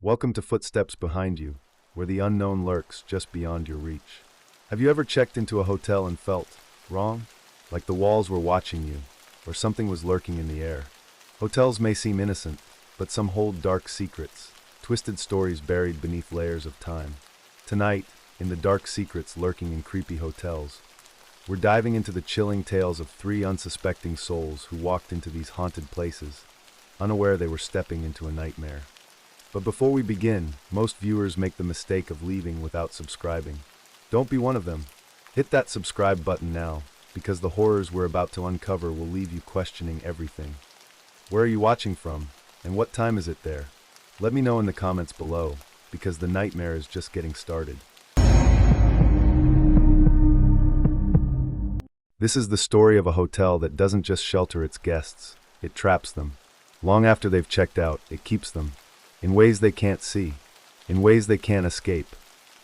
Welcome to Footsteps Behind You, where the unknown lurks just beyond your reach. Have you ever checked into a hotel and felt wrong? Like the walls were watching you, or something was lurking in the air? Hotels may seem innocent, but some hold dark secrets, twisted stories buried beneath layers of time. Tonight, in the dark secrets lurking in creepy hotels, we're diving into the chilling tales of three unsuspecting souls who walked into these haunted places, unaware they were stepping into a nightmare. But before we begin, most viewers make the mistake of leaving without subscribing. Don't be one of them. Hit that subscribe button now, because the horrors we're about to uncover will leave you questioning everything. Where are you watching from, and what time is it there? Let me know in the comments below, because the nightmare is just getting started. This is the story of a hotel that doesn't just shelter its guests, it traps them. Long after they've checked out, it keeps them. In ways they can't see. In ways they can't escape.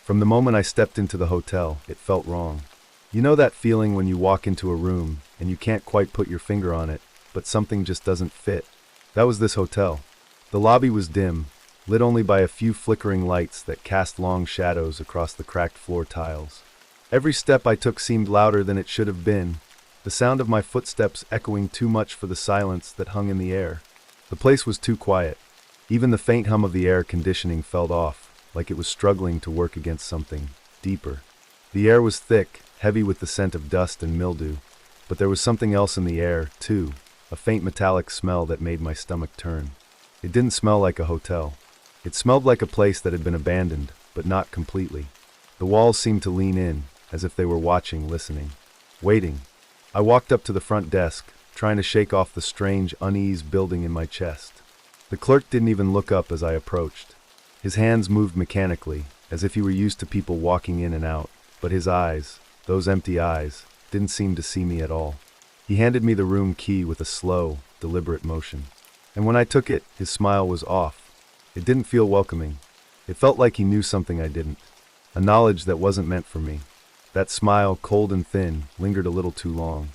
From the moment I stepped into the hotel, it felt wrong. You know that feeling when you walk into a room, and you can't quite put your finger on it, but something just doesn't fit? That was this hotel. The lobby was dim, lit only by a few flickering lights that cast long shadows across the cracked floor tiles. Every step I took seemed louder than it should have been, the sound of my footsteps echoing too much for the silence that hung in the air. The place was too quiet. Even the faint hum of the air conditioning felt off, like it was struggling to work against something deeper. The air was thick, heavy with the scent of dust and mildew, but there was something else in the air, too, a faint metallic smell that made my stomach turn. It didn't smell like a hotel. It smelled like a place that had been abandoned, but not completely. The walls seemed to lean in, as if they were watching, listening, waiting. I walked up to the front desk, trying to shake off the strange unease building in my chest. The clerk didn't even look up as I approached. His hands moved mechanically, as if he were used to people walking in and out, but his eyes, those empty eyes, didn't seem to see me at all. He handed me the room key with a slow, deliberate motion. And when I took it, his smile was off. It didn't feel welcoming. It felt like he knew something I didn't. A knowledge that wasn't meant for me. That smile, cold and thin, lingered a little too long.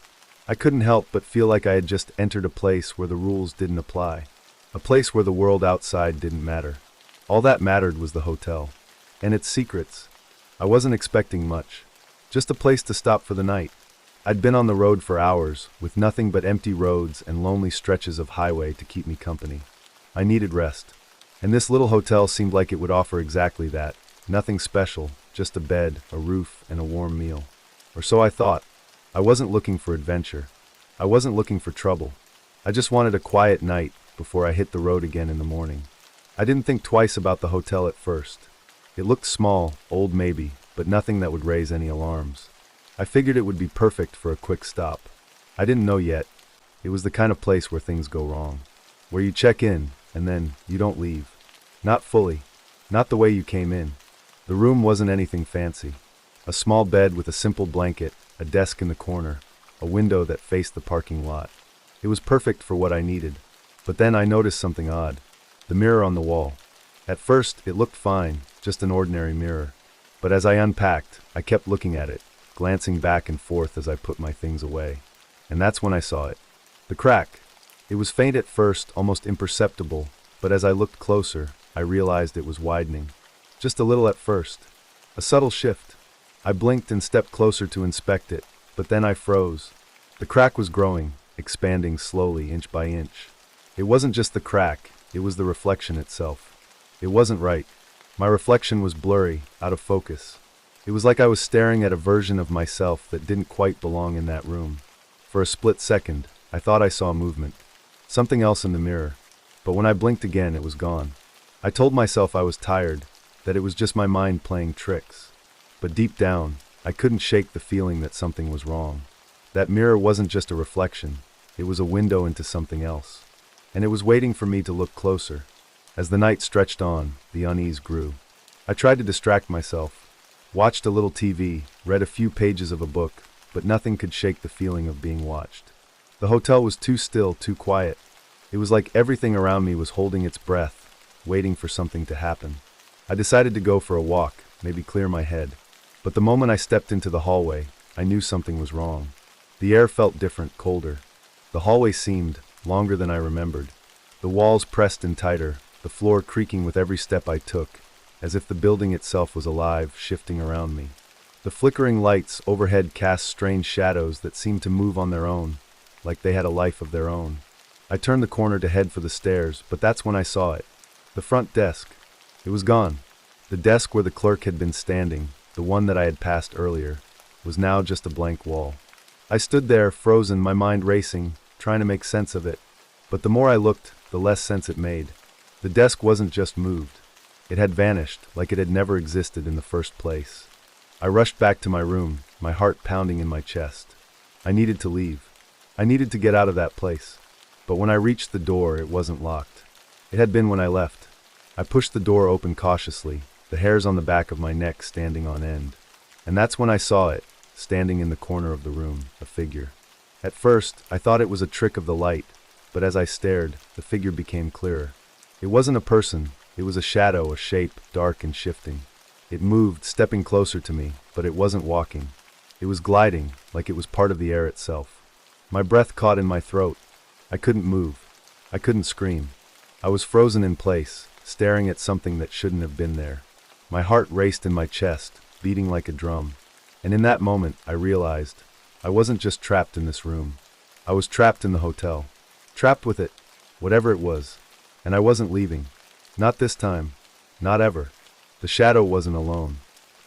I couldn't help but feel like I had just entered a place where the rules didn't apply. A place where the world outside didn't matter. All that mattered was the hotel. And its secrets. I wasn't expecting much. Just a place to stop for the night. I'd been on the road for hours, with nothing but empty roads and lonely stretches of highway to keep me company. I needed rest. And this little hotel seemed like it would offer exactly that. Nothing special, just a bed, a roof, and a warm meal. Or so I thought. I wasn't looking for adventure. I wasn't looking for trouble. I just wanted a quiet night before I hit the road again in the morning. I didn't think twice about the hotel at first. It looked small, old maybe, but nothing that would raise any alarms. I figured it would be perfect for a quick stop. I didn't know yet. It was the kind of place where things go wrong. Where you check in, and then you don't leave. Not fully. Not the way you came in. The room wasn't anything fancy. A small bed with a simple blanket, a desk in the corner, a window that faced the parking lot. It was perfect for what I needed. But then I noticed something odd. The mirror on the wall. At first, it looked fine, just an ordinary mirror. But as I unpacked, I kept looking at it, glancing back and forth as I put my things away. And that's when I saw it. The crack. It was faint at first, almost imperceptible, but as I looked closer, I realized it was widening. Just a little at first. A subtle shift. I blinked and stepped closer to inspect it, but then I froze. The crack was growing, expanding slowly, inch by inch. It wasn't just the crack, it was the reflection itself. It wasn't right. My reflection was blurry, out of focus. It was like I was staring at a version of myself that didn't quite belong in that room. For a split second, I thought I saw movement. Something else in the mirror. But when I blinked again, it was gone. I told myself I was tired, that it was just my mind playing tricks. But deep down, I couldn't shake the feeling that something was wrong. That mirror wasn't just a reflection, it was a window into something else. And it was waiting for me to look closer. As the night stretched on, the unease grew. I tried to distract myself, watched a little TV, read a few pages of a book, but nothing could shake the feeling of being watched. The hotel was too still, too quiet. It was like everything around me was holding its breath, waiting for something to happen. I decided to go for a walk, maybe clear my head. But the moment I stepped into the hallway, I knew something was wrong. The air felt different, colder. The hallway seemed longer than I remembered. The walls pressed in tighter, the floor creaking with every step I took, as if the building itself was alive, shifting around me. The flickering lights overhead cast strange shadows that seemed to move on their own, like they had a life of their own. I turned the corner to head for the stairs, but that's when I saw it. The front desk. It was gone. The desk where the clerk had been standing, the one that I had passed earlier, was now just a blank wall. I stood there, frozen, my mind racing, trying to make sense of it. But the more I looked, the less sense it made. The desk wasn't just moved. It had vanished, like it had never existed in the first place. I rushed back to my room, my heart pounding in my chest. I needed to leave. I needed to get out of that place. But when I reached the door, it wasn't locked. It had been when I left. I pushed the door open cautiously, the hairs on the back of my neck standing on end. And that's when I saw it, standing in the corner of the room, a figure. At first, I thought it was a trick of the light, but as I stared, the figure became clearer. It wasn't a person, it was a shadow, a shape, dark and shifting. It moved, stepping closer to me, but it wasn't walking. It was gliding, like it was part of the air itself. My breath caught in my throat. I couldn't move. I couldn't scream. I was frozen in place, staring at something that shouldn't have been there. My heart raced in my chest, beating like a drum. And in that moment, I realized I wasn't just trapped in this room. I was trapped in the hotel. Trapped with it, whatever it was. And I wasn't leaving. Not this time. Not ever. The shadow wasn't alone.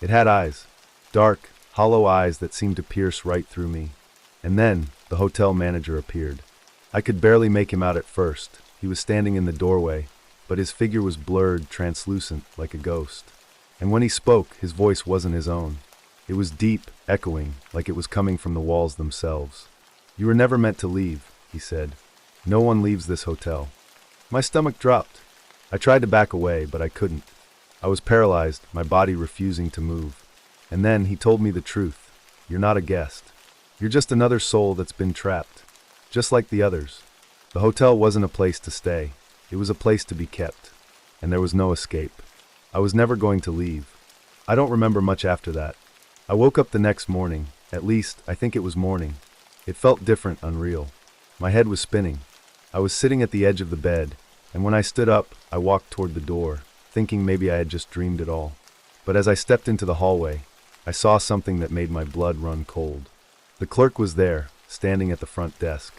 It had eyes. Dark, hollow eyes that seemed to pierce right through me. And then, the hotel manager appeared. I could barely make him out at first. He was standing in the doorway, but his figure was blurred, translucent, like a ghost. And when he spoke, his voice wasn't his own. It was deep, echoing, like it was coming from the walls themselves. "You were never meant to leave," he said. "No one leaves this hotel." My stomach dropped. I tried to back away, but I couldn't. I was paralyzed, my body refusing to move. And then he told me the truth. "You're not a guest. You're just another soul that's been trapped. Just like the others." The hotel wasn't a place to stay. It was a place to be kept. And there was no escape. I was never going to leave. I don't remember much after that. I woke up the next morning. At least, I think it was morning. It felt different, unreal. My head was spinning. I was sitting at the edge of the bed, and when I stood up, I walked toward the door, thinking maybe I had just dreamed it all. But as I stepped into the hallway, I saw something that made my blood run cold. The clerk was there, standing at the front desk.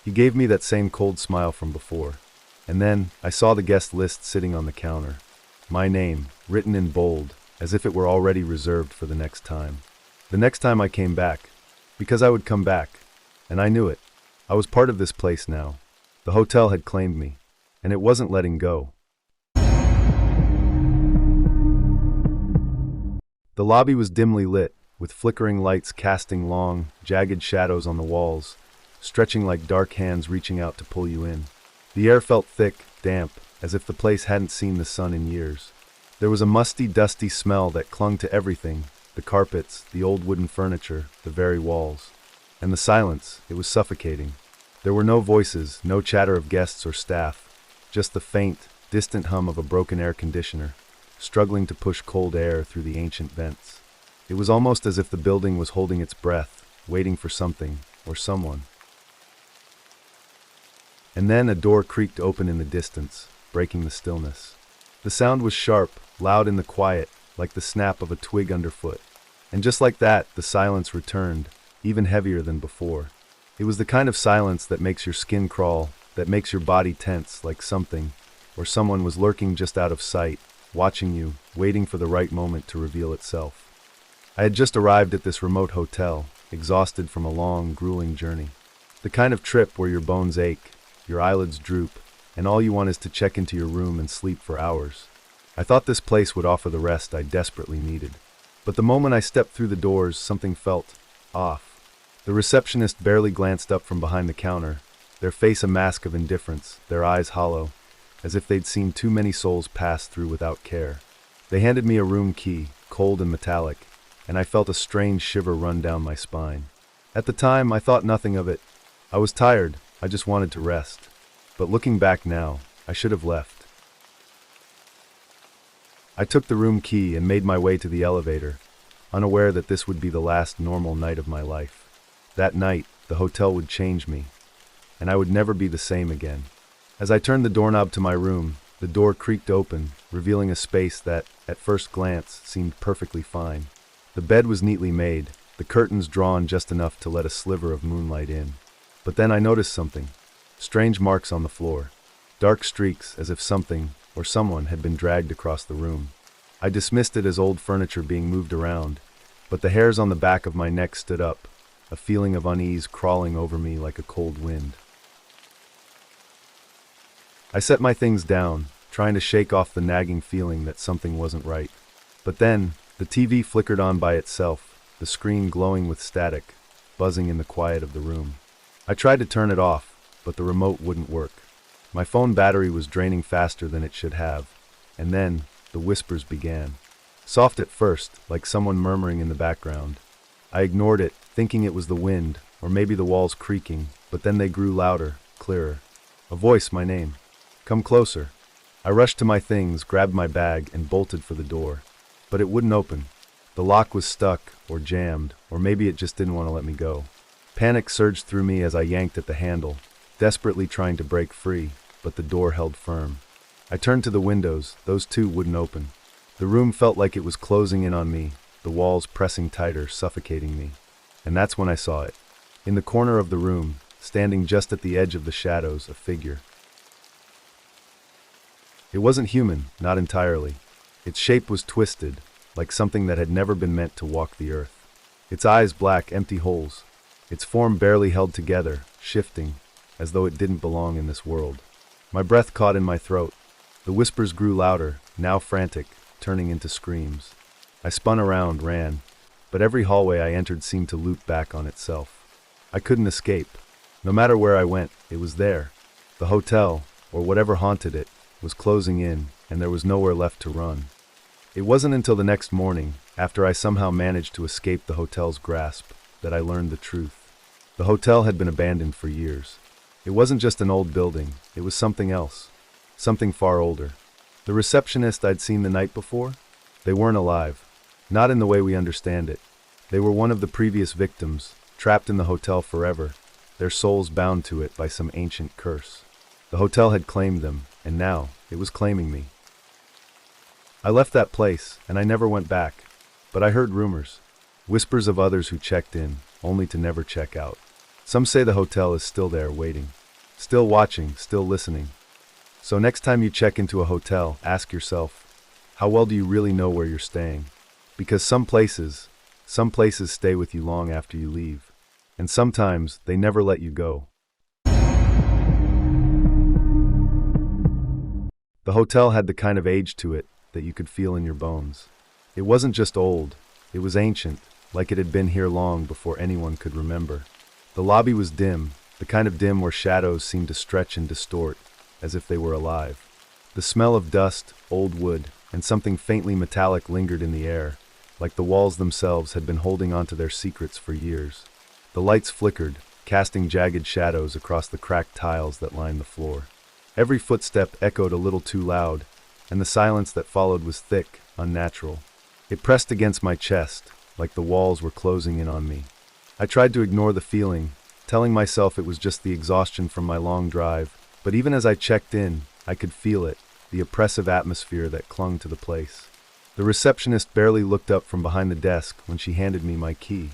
He gave me that same cold smile from before. And then, I saw the guest list sitting on the counter. My name, written in bold, as if it were already reserved for the next time. The next time I came back. Because I would come back. And I knew it. I was part of this place now. The hotel had claimed me. And it wasn't letting go. The lobby was dimly lit, with flickering lights casting long, jagged shadows on the walls, stretching like dark hands reaching out to pull you in. The air felt thick, damp, as if the place hadn't seen the sun in years. There was a musty, dusty smell that clung to everything, the carpets, the old wooden furniture, the very walls. And the silence, it was suffocating. There were no voices, no chatter of guests or staff, just the faint, distant hum of a broken air conditioner, struggling to push cold air through the ancient vents. It was almost as if the building was holding its breath, waiting for something, or someone. And then a door creaked open in the distance, breaking the stillness. The sound was sharp, loud in the quiet, like the snap of a twig underfoot. And just like that, the silence returned, even heavier than before. It was the kind of silence that makes your skin crawl, that makes your body tense, like something, or someone was lurking just out of sight, watching you, waiting for the right moment to reveal itself. I had just arrived at this remote hotel, exhausted from a long, grueling journey. The kind of trip where your bones ache, your eyelids droop, and all you want is to check into your room and sleep for hours. I thought this place would offer the rest I desperately needed. But the moment I stepped through the doors, something felt off. The receptionist barely glanced up from behind the counter, their face a mask of indifference, their eyes hollow, as if they'd seen too many souls pass through without care. They handed me a room key, cold and metallic, and I felt a strange shiver run down my spine. At the time, I thought nothing of it. I was tired, I just wanted to rest. But looking back now, I should have left. I took the room key and made my way to the elevator, unaware that this would be the last normal night of my life. That night, the hotel would change me, and I would never be the same again. As I turned the doorknob to my room, The door creaked open, revealing a space that, at first glance, seemed perfectly fine. The bed was neatly made, the curtains drawn just enough to let a sliver of moonlight in. But then I noticed something. Strange marks on the floor. Dark streaks as if something, or someone, had been dragged across the room. I dismissed it as old furniture being moved around, but the hairs on the back of my neck stood up, a feeling of unease crawling over me like a cold wind. I set my things down, trying to shake off the nagging feeling that something wasn't right. But then, the TV flickered on by itself, the screen glowing with static, buzzing in the quiet of the room. I tried to turn it off, but the remote wouldn't work. My phone battery was draining faster than it should have, and then, the whispers began. Soft at first, like someone murmuring in the background. I ignored it, thinking it was the wind, or maybe the walls creaking, but then they grew louder, clearer. A voice, my name. Come closer. I rushed to my things, grabbed my bag, and bolted for the door. But it wouldn't open. The lock was stuck, or jammed, or maybe it just didn't want to let me go. Panic surged through me as I yanked at the handle, desperately trying to break free, but the door held firm. I turned to the windows, those too wouldn't open. The room felt like it was closing in on me, the walls pressing tighter, suffocating me. And that's when I saw it. In the corner of the room, standing just at the edge of the shadows, a figure. It wasn't human, not entirely. Its shape was twisted, like something that had never been meant to walk the earth. Its eyes black, empty holes. Its form barely held together, shifting, as though it didn't belong in this world. My breath caught in my throat. The whispers grew louder, now frantic, turning into screams. I spun around, ran, but every hallway I entered seemed to loop back on itself. I couldn't escape. No matter where I went, it was there. The hotel, or whatever haunted it, was closing in, and there was nowhere left to run. It wasn't until the next morning, after I somehow managed to escape the hotel's grasp, that I learned the truth. The hotel had been abandoned for years. It wasn't just an old building, it was something else. Something far older. The receptionist I'd seen the night before? They weren't alive. Not in the way we understand it. They were one of the previous victims, trapped in the hotel forever, their souls bound to it by some ancient curse. The hotel had claimed them, and now it was claiming me. I left that place, and I never went back. But I heard rumors. Whispers of others who checked in, only to never check out. Some say the hotel is still there, waiting. Still watching, still listening. So next time you check into a hotel, ask yourself, how well do you really know where you're staying? Because some places stay with you long after you leave. And sometimes, they never let you go. The hotel had the kind of age to it that you could feel in your bones. It wasn't just old, it was ancient, like it had been here long before anyone could remember. The lobby was dim, the kind of dim where shadows seemed to stretch and distort, as if they were alive. The smell of dust, old wood, and something faintly metallic lingered in the air, like the walls themselves had been holding onto their secrets for years. The lights flickered, casting jagged shadows across the cracked tiles that lined the floor. Every footstep echoed a little too loud, and the silence that followed was thick, unnatural. It pressed against my chest, like the walls were closing in on me. I tried to ignore the feeling, telling myself it was just the exhaustion from my long drive, but even as I checked in, I could feel it, the oppressive atmosphere that clung to the place. The receptionist barely looked up from behind the desk when she handed me my key.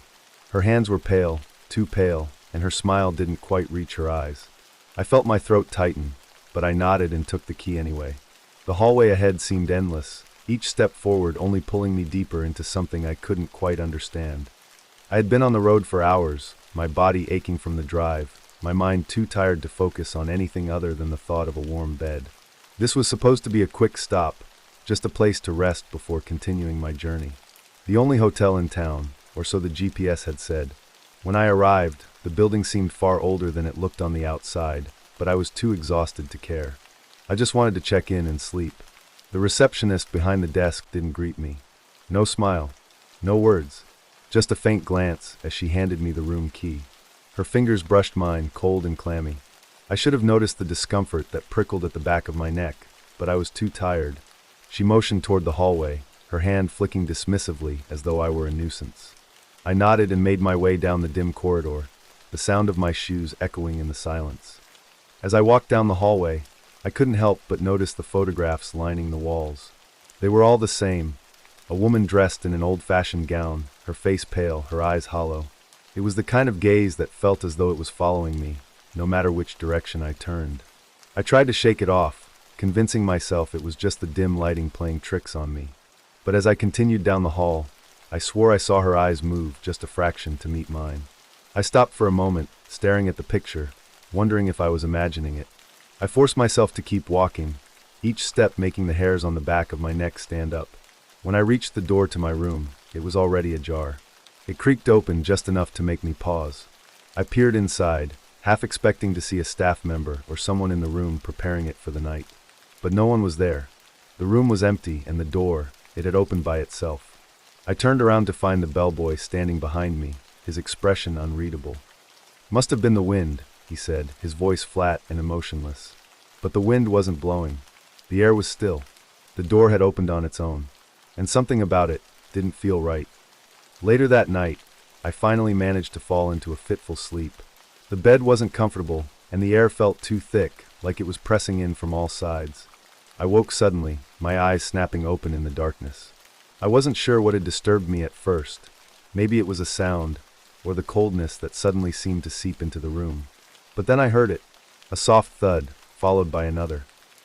Her hands were pale, too pale, and her smile didn't quite reach her eyes. I felt my throat tighten, but I nodded and took the key anyway. The hallway ahead seemed endless, each step forward only pulling me deeper into something I couldn't quite understand. I had been on the road for hours, my body aching from the drive, my mind too tired to focus on anything other than the thought of a warm bed. This was supposed to be a quick stop, just a place to rest before continuing my journey. The only hotel in town, or so the GPS had said. When I arrived, the building seemed far older than it looked on the outside, but I was too exhausted to care. I just wanted to check in and sleep. The receptionist behind the desk didn't greet me. No smile, no words, just a faint glance as she handed me the room key. Her fingers brushed mine, cold and clammy. I should have noticed the discomfort that prickled at the back of my neck, but I was too tired. She motioned toward the hallway, her hand flicking dismissively as though I were a nuisance. I nodded and made my way down the dim corridor, the sound of my shoes echoing in the silence. As I walked down the hallway, I couldn't help but notice the photographs lining the walls. They were all the same. A woman dressed in an old-fashioned gown, her face pale, her eyes hollow. It was the kind of gaze that felt as though it was following me, no matter which direction I turned. I tried to shake it off, convincing myself it was just the dim lighting playing tricks on me. But as I continued down the hall, I swore I saw her eyes move just a fraction to meet mine. I stopped for a moment, staring at the picture, wondering if I was imagining it. I forced myself to keep walking, each step making the hairs on the back of my neck stand up. When I reached the door to my room, it was already ajar. It creaked open just enough to make me pause. I peered inside, half expecting to see a staff member or someone in the room preparing it for the night. But no one was there. The room was empty, and the door, it had opened by itself. I turned around to find the bellboy standing behind me, his expression unreadable. "Must have been the wind," he said, his voice flat and emotionless. But the wind wasn't blowing. The air was still. The door had opened on its own, and something about it didn't feel right. Later that night, I finally managed to fall into a fitful sleep. The bed wasn't comfortable, and the air felt too thick, like it was pressing in from all sides. I woke suddenly, my eyes snapping open in the darkness. I wasn't sure what had disturbed me at first. Maybe it was a sound, or the coldness that suddenly seemed to seep into the room. But then I heard it, a soft thud, followed by another.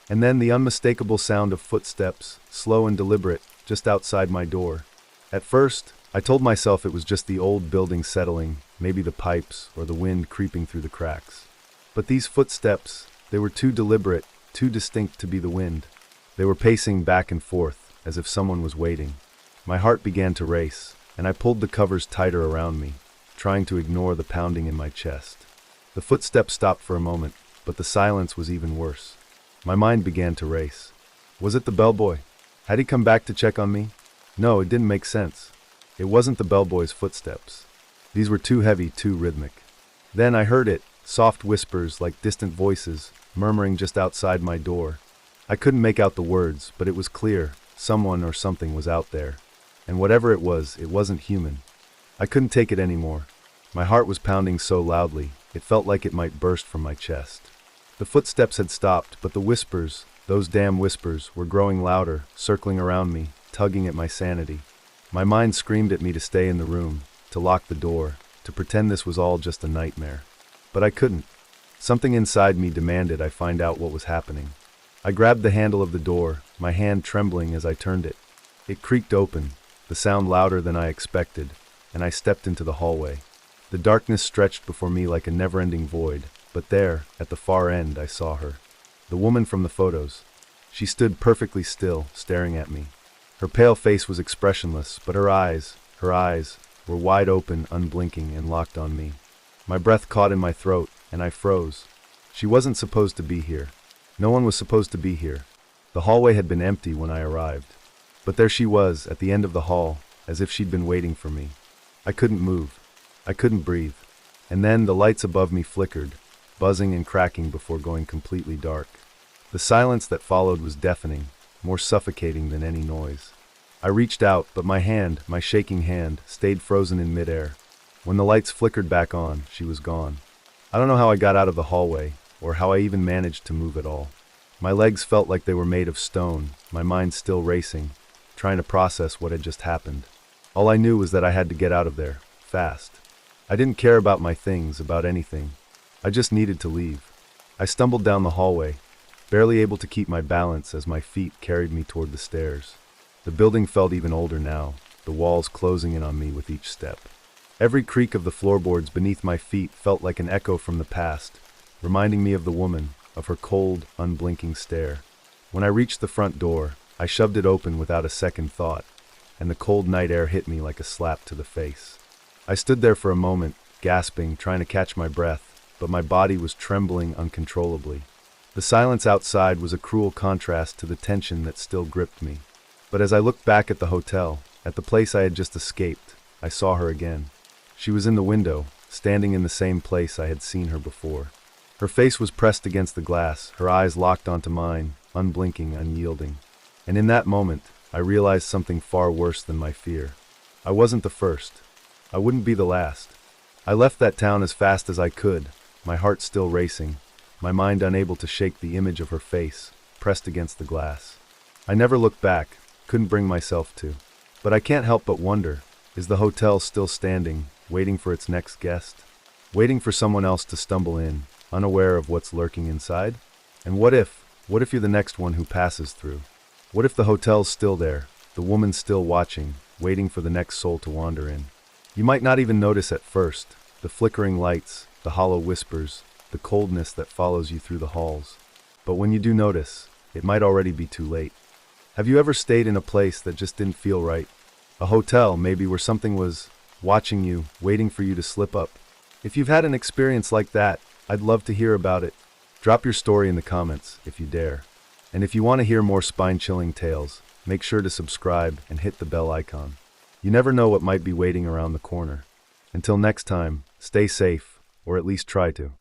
And then the unmistakable sound of footsteps, slow and deliberate, just outside my door. At first, I told myself it was just the old building settling, maybe the pipes or the wind creeping through the cracks. But these footsteps, they were too deliberate, too distinct to be the wind. They were pacing back and forth, as if someone was waiting. My heart began to race, and I pulled the covers tighter around me, trying to ignore the pounding in my chest. The footsteps stopped for a moment, but the silence was even worse. My mind began to race. Was it the bellboy? Had he come back to check on me? No, it didn't make sense. It wasn't the bellboy's footsteps. These were too heavy, too rhythmic. Then I heard it, soft whispers like distant voices, murmuring just outside my door. I couldn't make out the words, but it was clear, someone or something was out there. And whatever it wasn't human. I couldn't take it anymore. My heart was pounding so loudly, it felt like it might burst from my chest. The footsteps had stopped, but the whispers, those damn whispers, were growing louder, circling around me, tugging at my sanity. My mind screamed at me to stay in the room, to lock the door, to pretend this was all just a nightmare. But I couldn't. Something inside me demanded I find out what was happening. I grabbed the handle of the door, my hand trembling as I turned it. It creaked open, the sound louder than I expected, and I stepped into the hallway. The darkness stretched before me like a never-ending void, but there, at the far end, I saw her. The woman from the photos. She stood perfectly still, staring at me. Her pale face was expressionless, but her eyes, were wide open, unblinking, and locked on me. My breath caught in my throat, and I froze. She wasn't supposed to be here. No one was supposed to be here. The hallway had been empty when I arrived. But there she was, at the end of the hall, as if she'd been waiting for me. I couldn't move. I couldn't breathe. And then the lights above me flickered, buzzing and cracking before going completely dark. The silence that followed was deafening, more suffocating than any noise. I reached out, but my shaking hand, stayed frozen in midair. When the lights flickered back on, she was gone. I don't know how I got out of the hallway, or how I even managed to move at all. My legs felt like they were made of stone, my mind still racing, trying to process what had just happened. All I knew was that I had to get out of there, fast. I didn't care about my things, about anything. I just needed to leave. I stumbled down the hallway, barely able to keep my balance as my feet carried me toward the stairs. The building felt even older now, the walls closing in on me with each step. Every creak of the floorboards beneath my feet felt like an echo from the past, reminding me of the woman, of her cold, unblinking stare. When I reached the front door, I shoved it open without a second thought, and the cold night air hit me like a slap to the face. I stood there for a moment, gasping, trying to catch my breath, but my body was trembling uncontrollably. The silence outside was a cruel contrast to the tension that still gripped me. But as I looked back at the hotel, at the place I had just escaped, I saw her again. She was in the window, standing in the same place I had seen her before. Her face was pressed against the glass, her eyes locked onto mine, unblinking, unyielding. And in that moment, I realized something far worse than my fear. I wasn't the first. I wouldn't be the last. I left that town as fast as I could, my heart still racing, my mind unable to shake the image of her face, pressed against the glass. I never looked back, couldn't bring myself to. But I can't help but wonder, is the hotel still standing, waiting for its next guest? Waiting for someone else to stumble in, unaware of what's lurking inside? And what if you're the next one who passes through? What if the hotel's still there, the woman's still watching, waiting for the next soul to wander in? You might not even notice at first, the flickering lights, the hollow whispers, the coldness that follows you through the halls. But when you do notice, it might already be too late. Have you ever stayed in a place that just didn't feel right? A hotel, maybe, where something was watching you, waiting for you to slip up. If you've had an experience like that, I'd love to hear about it. Drop your story in the comments, if you dare. And if you want to hear more spine-chilling tales, make sure to subscribe and hit the bell icon. You never know what might be waiting around the corner. Until next time, stay safe, or at least try to.